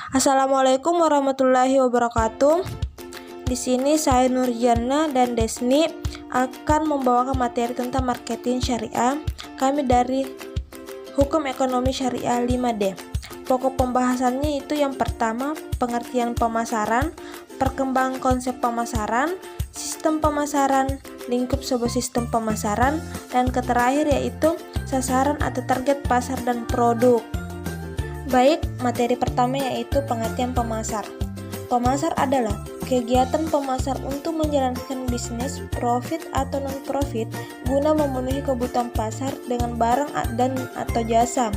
Assalamualaikum warahmatullahi wabarakatuh. Di sini saya Nurjana dan Desni akan membawakan materi tentang marketing syariah. Kami dari Hukum Ekonomi Syariah 5D. Pokok pembahasannya itu yang pertama, pengertian pemasaran, perkembangan konsep pemasaran, sistem pemasaran, lingkup sebuah sistem pemasaran, dan terakhir yaitu sasaran atau target pasar dan produk. Baik, materi pertama yaitu pengertian pemasar. Pemasar adalah kegiatan pemasar untuk menjalankan bisnis, profit atau non-profit, guna memenuhi kebutuhan pasar dengan barang dan atau jasa,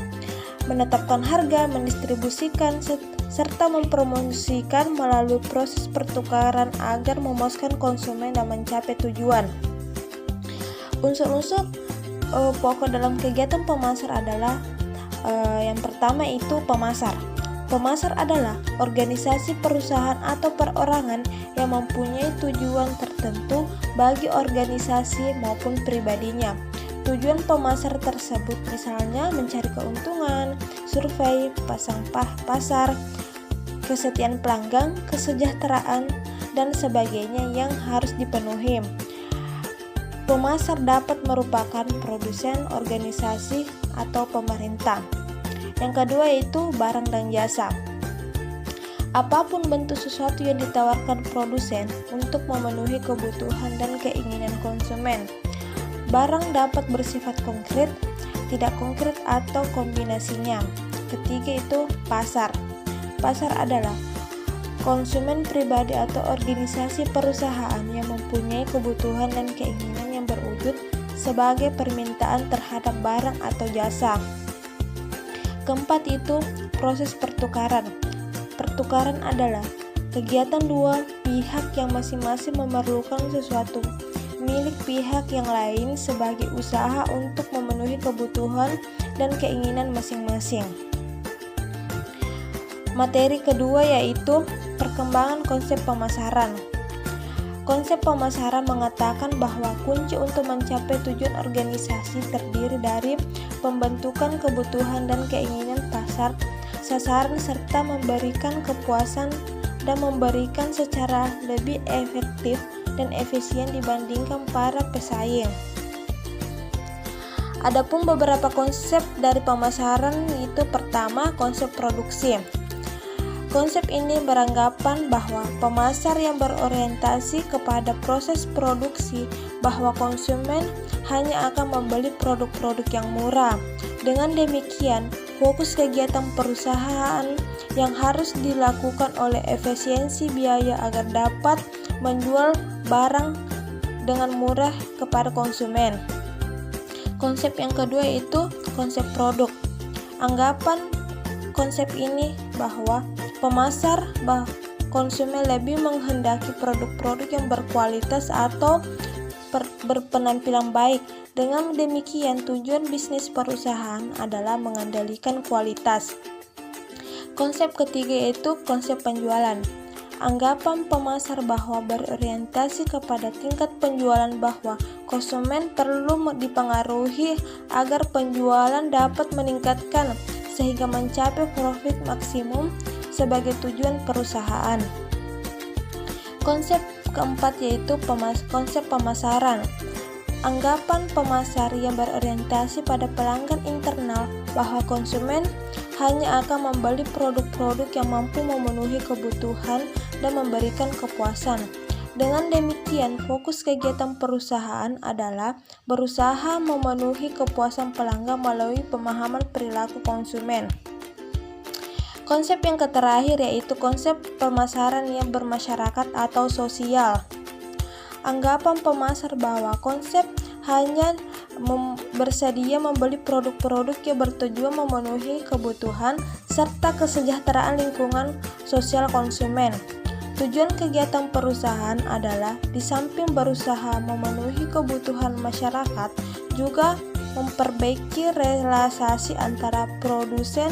menetapkan harga, mendistribusikan, serta mempromosikan melalui proses pertukaran agar memuaskan konsumen dan mencapai tujuan. Unsur-unsur pokok dalam kegiatan pemasar adalah yang pertama itu pemasar. Pemasar adalah organisasi perusahaan atau perorangan yang mempunyai tujuan tertentu bagi organisasi maupun pribadinya. Tujuan pemasar tersebut misalnya mencari keuntungan, survei, pasang pasar, kesetiaan pelanggan, kesejahteraan, dan sebagainya yang harus dipenuhi. Pemasar dapat merupakan produsen, organisasi, atau pemerintah. Yang kedua yaitu barang dan jasa. Apapun bentuk sesuatu yang ditawarkan produsen untuk memenuhi kebutuhan dan keinginan konsumen. Barang dapat bersifat konkret, tidak konkret, atau kombinasinya. Ketiga itu pasar. Pasar adalah konsumen pribadi atau organisasi perusahaan yang mempunyai kebutuhan dan keinginan yang berwujud sebagai permintaan terhadap barang atau jasa. Keempat itu proses pertukaran. Pertukaran adalah kegiatan dua pihak yang masing-masing memerlukan sesuatu milik pihak yang lain sebagai usaha untuk memenuhi kebutuhan dan keinginan masing-masing. Materi kedua yaitu perkembangan konsep pemasaran. Konsep pemasaran mengatakan bahwa kunci untuk mencapai tujuan organisasi terdiri dari pembentukan kebutuhan dan keinginan pasar, sasaran, serta memberikan kepuasan dan memberikan secara lebih efektif dan efisien dibandingkan para pesaing. Adapun beberapa konsep dari pemasaran itu pertama, konsep produksi. Konsep ini beranggapan bahwa pemasar yang berorientasi kepada proses produksi, bahwa konsumen hanya akan membeli produk-produk yang murah. Dengan demikian, fokus kegiatan perusahaan yang harus dilakukan oleh efisiensi biaya agar dapat menjual barang dengan murah kepada konsumen. Konsep yang kedua itu konsep produk. Anggapan konsep ini bahwa pemasar konsumen lebih menghendaki produk-produk yang berkualitas atau berpenampilan baik. Dengan demikian, tujuan bisnis perusahaan adalah mengendalikan kualitas. Konsep ketiga yaitu konsep penjualan. Anggapan pemasar bahwa berorientasi kepada tingkat penjualan, bahwa konsumen perlu dipengaruhi agar penjualan dapat meningkatkan sehingga mencapai profit maksimum sebagai tujuan perusahaan. Konsep keempat yaitu konsep pemasaran. Anggapan pemasar yang berorientasi pada pelanggan internal, bahwa konsumen hanya akan membeli produk-produk yang mampu memenuhi kebutuhan dan memberikan kepuasan. Dengan demikian, fokus kegiatan perusahaan adalah berusaha memenuhi kepuasan pelanggan melalui pemahaman perilaku konsumen. Konsep yang terakhir yaitu konsep pemasaran yang bermasyarakat atau sosial. Anggapan pemasar bahwa konsep hanya bersedia membeli produk-produk yang bertujuan memenuhi kebutuhan serta kesejahteraan lingkungan sosial konsumen. Tujuan kegiatan perusahaan adalah di samping berusaha memenuhi kebutuhan masyarakat, juga memperbaiki relasi antara produsen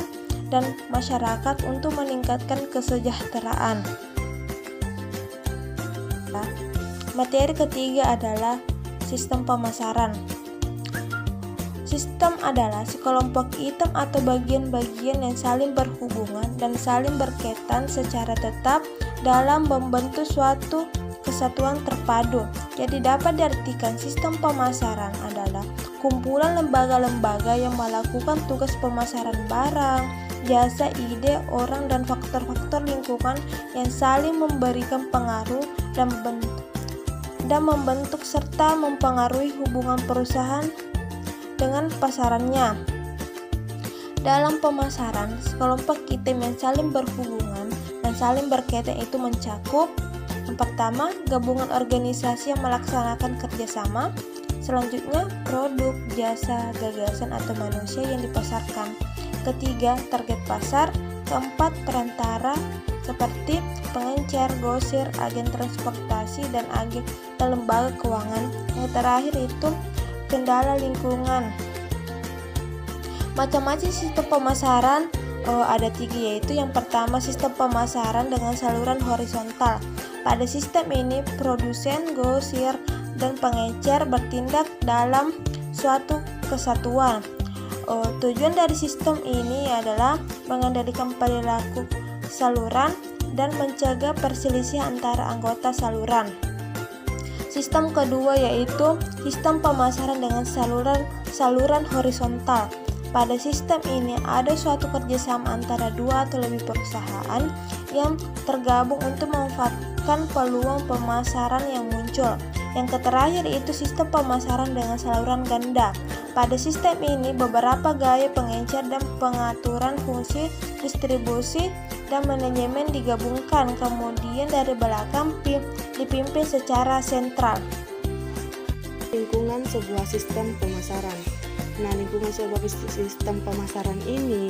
dan masyarakat untuk meningkatkan kesejahteraan. Materi ketiga adalah sistem pemasaran. Sistem adalah sekelompok item atau bagian-bagian yang saling berhubungan dan saling berkaitan secara tetap dalam membentuk suatu kesatuan terpadu. Jadi dapat diartikan sistem pemasaran adalah kumpulan lembaga-lembaga yang melakukan tugas pemasaran barang, jasa, ide, orang, dan faktor-faktor lingkungan yang saling memberikan pengaruh dan membentuk serta mempengaruhi hubungan perusahaan dengan pasarannya. Dalam pemasaran, sekelompok item yang saling berhubungan dan saling berkaitan itu mencakup: yang pertama, gabungan organisasi yang melaksanakan kerjasama; selanjutnya, produk, jasa, gagasan atau manusia yang dipasarkan; ketiga, target pasar; keempat, perantara seperti pengencer, grosir, agen transportasi, dan agen dan lembaga keuangan; yang terakhir itu kendala lingkungan. Macam-macam sistem pemasaran ada 3, yaitu yang pertama, sistem pemasaran dengan saluran horizontal. Pada sistem ini, produsen, grosir, dan pengecer bertindak dalam suatu kesatuan. Tujuan dari sistem ini adalah mengendalikan perilaku saluran dan mencegah perselisihan antara anggota saluran. Sistem kedua yaitu sistem pemasaran dengan saluran horizontal. Pada sistem ini ada suatu kerjasama antara 2 atau lebih perusahaan yang tergabung untuk memanfaatkan peluang pemasaran yang muncul. Yang terakhir itu sistem pemasaran dengan saluran ganda. Pada sistem ini beberapa gaya pengencer dan pengaturan fungsi distribusi dan manajemen digabungkan, kemudian dari belakang dipimpin secara sentral. Lingkungan sebuah sistem pemasaran. Nah, lingkungan sebuah sistem pemasaran ini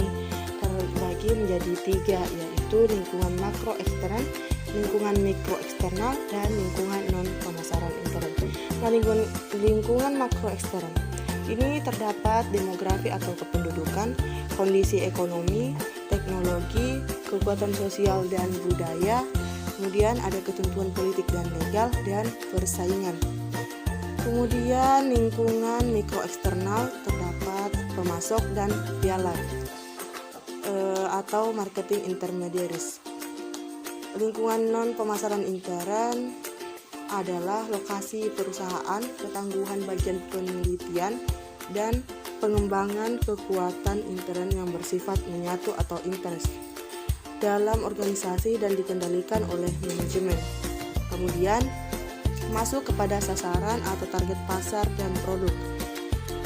terbagi menjadi 3, yaitu lingkungan makro eksternal, lingkungan mikro eksternal, dan lingkungan non pemasaran intern. Nah, lingkungan makro eksternal ini terdapat demografi atau kependudukan, kondisi ekonomi, teknologi, kekuatan sosial dan budaya, kemudian ada ketentuan politik dan legal, dan persaingan. Kemudian lingkungan mikro eksternal terdapat pemasok dan pialar atau marketing intermediaries. Lingkungan non pemasaran intern adalah lokasi perusahaan, ketangguhan bagian penelitian, dan pengembangan kekuatan intern yang bersifat menyatu atau interest dalam organisasi dan dikendalikan oleh manajemen. Kemudian masuk kepada sasaran atau target pasar dan produk.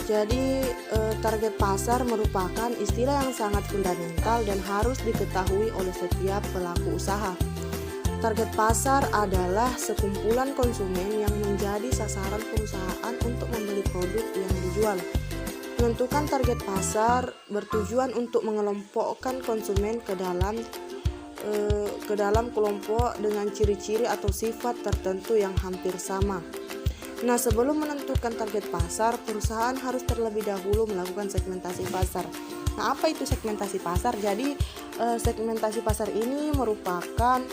Jadi target pasar merupakan istilah yang sangat fundamental dan harus diketahui oleh setiap pelaku usaha. Target pasar adalah sekumpulan konsumen yang menjadi sasaran perusahaan untuk membeli produk yang dijual. Menentukan target pasar bertujuan untuk mengelompokkan konsumen ke dalam kelompok dengan ciri-ciri atau sifat tertentu yang hampir sama. Nah, sebelum menentukan target pasar, perusahaan harus terlebih dahulu melakukan segmentasi pasar. Nah, apa itu segmentasi pasar? Jadi, segmentasi pasar ini merupakan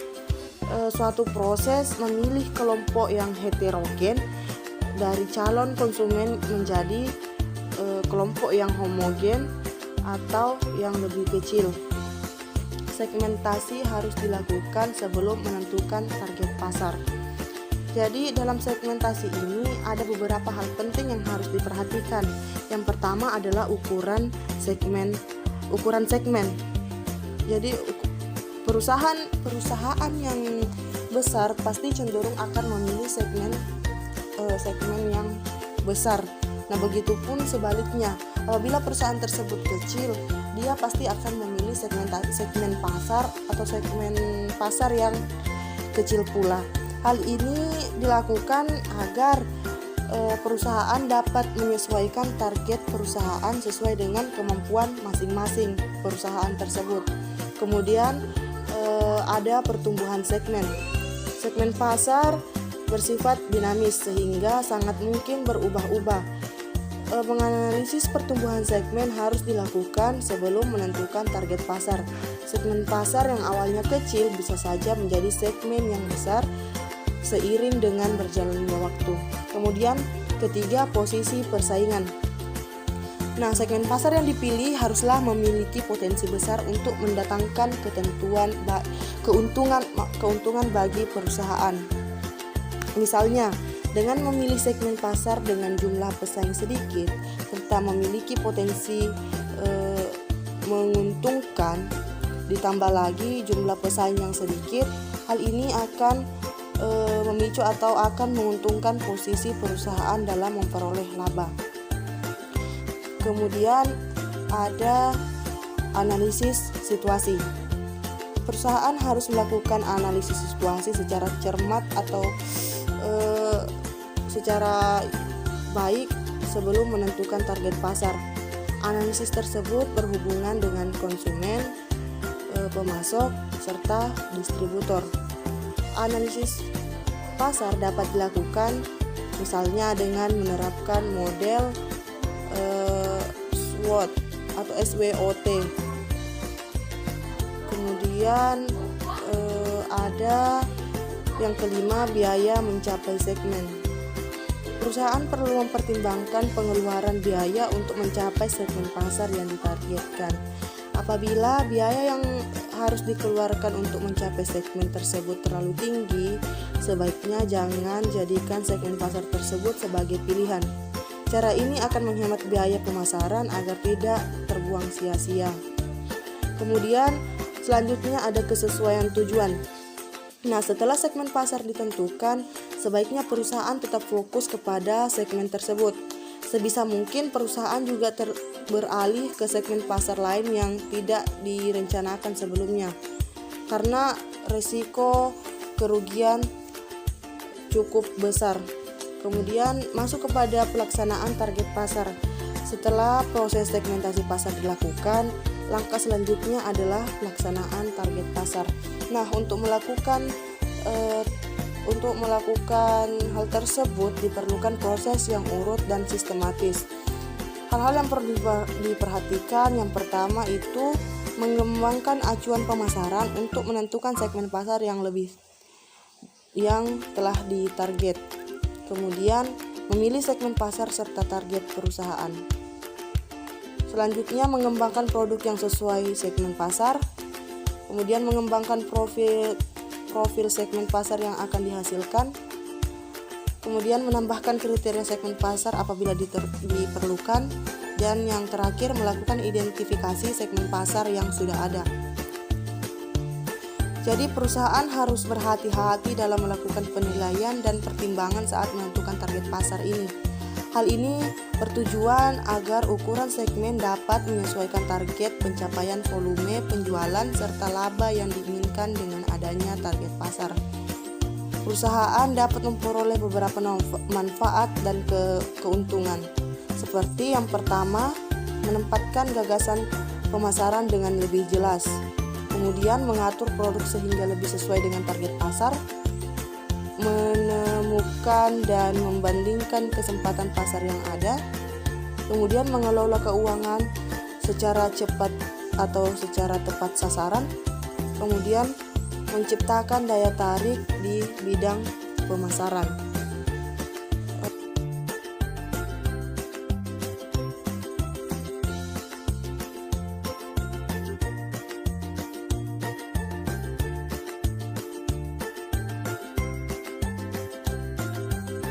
suatu proses memilih kelompok yang heterogen dari calon konsumen menjadi kelompok yang homogen atau yang lebih kecil. Segmentasi harus dilakukan sebelum menentukan target pasar. Jadi dalam segmentasi ini ada beberapa hal penting yang harus diperhatikan. Yang pertama adalah ukuran segmen. Jadi perusahaan yang besar pasti cenderung akan memilih segmen yang besar. Nah, begitupun sebaliknya, apabila perusahaan tersebut kecil, dia pasti akan memilih segmen pasar atau segmen pasar yang kecil pula. Hal ini dilakukan agar perusahaan dapat menyesuaikan target perusahaan sesuai dengan kemampuan masing-masing perusahaan tersebut. Kemudian ada pertumbuhan segmen. Segmen pasar bersifat dinamis sehingga sangat mungkin berubah-ubah. Menganalisis pertumbuhan segmen harus dilakukan sebelum menentukan target pasar. Segmen pasar yang awalnya kecil bisa saja menjadi segmen yang besar seiring dengan berjalannya waktu. Kemudian ketiga, posisi persaingan. Nah, segmen pasar yang dipilih haruslah memiliki potensi besar untuk mendatangkan keuntungan bagi perusahaan. Misalnya, dengan memilih segmen pasar dengan jumlah pesaing sedikit serta memiliki potensi menguntungkan, ditambah lagi jumlah pesaing yang sedikit, hal ini akan memicu atau akan menguntungkan posisi perusahaan dalam memperoleh laba. Kemudian ada analisis situasi. Perusahaan harus melakukan analisis situasi secara cermat atau secara baik sebelum menentukan target pasar. Analisis tersebut berhubungan dengan konsumen, pemasok, serta distributor. Analisis pasar dapat dilakukan misalnya dengan menerapkan model SWOT atau SWOT. Kemudian ada yang kelima, biaya mencapai segmen. Perusahaan perlu mempertimbangkan pengeluaran biaya untuk mencapai segmen pasar yang ditargetkan. Apabila biaya yang harus dikeluarkan untuk mencapai segmen tersebut terlalu tinggi, sebaiknya jangan jadikan segmen pasar tersebut sebagai pilihan. Cara ini akan menghemat biaya pemasaran agar tidak terbuang sia-sia. Kemudian selanjutnya ada kesesuaian tujuan. Nah, setelah segmen pasar ditentukan, sebaiknya perusahaan tetap fokus kepada segmen tersebut. Sebisa mungkin perusahaan juga beralih ke segmen pasar lain yang tidak direncanakan sebelumnya, karena risiko kerugian cukup besar. Kemudian masuk kepada pelaksanaan target pasar. Setelah proses segmentasi pasar dilakukan, langkah selanjutnya adalah pelaksanaan target pasar. Nah, untuk melakukan hal tersebut diperlukan proses yang urut dan sistematis. Hal-hal yang perlu diperhatikan, yang pertama itu mengembangkan acuan pemasaran untuk menentukan segmen pasar yang telah ditarget. Kemudian memilih segmen pasar serta target perusahaan. Selanjutnya mengembangkan produk yang sesuai segmen pasar. Kemudian mengembangkan profil segmen pasar yang akan dihasilkan. Kemudian menambahkan kriteria segmen pasar apabila diperlukan. Dan yang terakhir melakukan identifikasi segmen pasar yang sudah ada. Jadi perusahaan harus berhati-hati dalam melakukan penilaian dan pertimbangan saat menentukan target pasar ini. Hal ini bertujuan agar ukuran segmen dapat menyesuaikan target pencapaian volume penjualan serta laba yang diinginkan dengan adanya target pasar. Perusahaan dapat memperoleh beberapa manfaat dan keuntungan. Seperti yang pertama, menempatkan gagasan pemasaran dengan lebih jelas. Kemudian mengatur produk sehingga lebih sesuai dengan target pasar, menemukan dan membandingkan kesempatan pasar yang ada, kemudian mengelola keuangan secara cepat atau secara tepat sasaran, kemudian menciptakan daya tarik di bidang pemasaran.